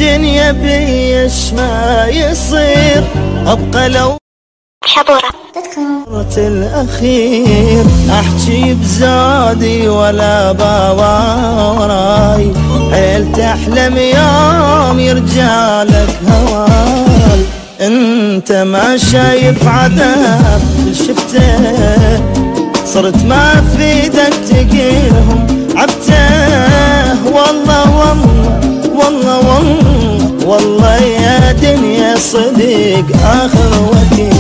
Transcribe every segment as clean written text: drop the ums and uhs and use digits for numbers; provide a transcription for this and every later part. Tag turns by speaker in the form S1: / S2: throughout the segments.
S1: الدنيا بيش ما يصير ابقى لو شبورة الأخير أحكي بزادي ولا باوراي حيل تحلم يوم يرجع لك هواي انت ما شايف عذاب شفته صرت ما في ايدك تقيلهم عبته والله والله والله والله والله يا دنيا صديق آخر وقت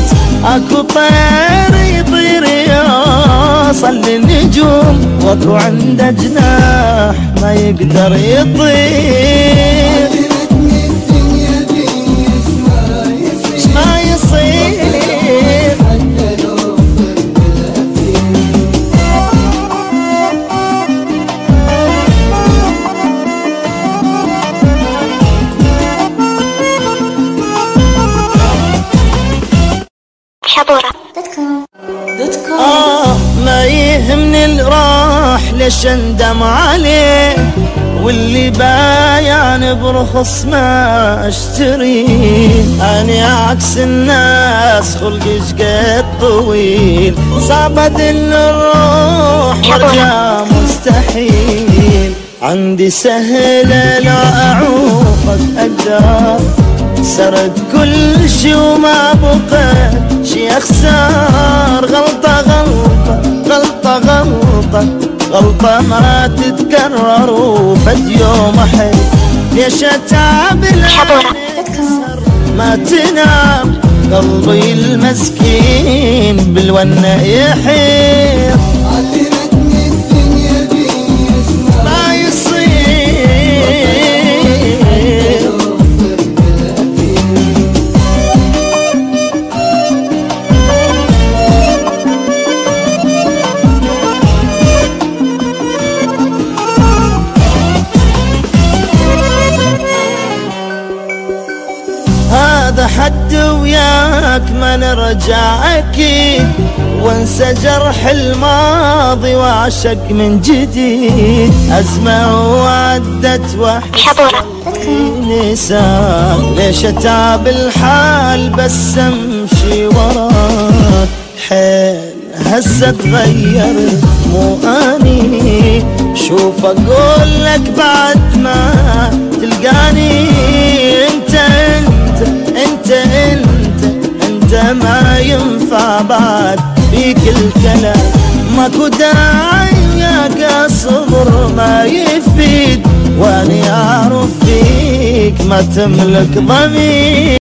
S1: اكو طير يطير يوصل للنجوم واكو عنده جناح ما يقدر يطير ما يصير ما يهمني الراح ليش اندم عليه واللي بايعن برخص ما اشتريه انا عكس الناس خلقش قد طويل صعب ان الروح وارجع مستحيل عندي سهلة لا اعوقك اقدر سرد كل شي وما بقى شي اخسر غلطة غلطة غلطة غلطة غلطة ما تتكرر وفد يوم احب ليش اتعب ما تنام قلبي المسكين بالونة يحير ما يصير هذا حد وياك ما نرجع اكيد وانسى جرح الماضي واعشق من جديد ازمة وعدت وحشتني نساك ليش اتعب الحال بس امشي وراك حيل هسه تغيرت مو اني شوف اقول لك بعد ما تلقاني انت ما ينفع بعد فيك الكلام ماكو داعي يا صبر ما يفيد واني اعرف فيك ما تملك ضمير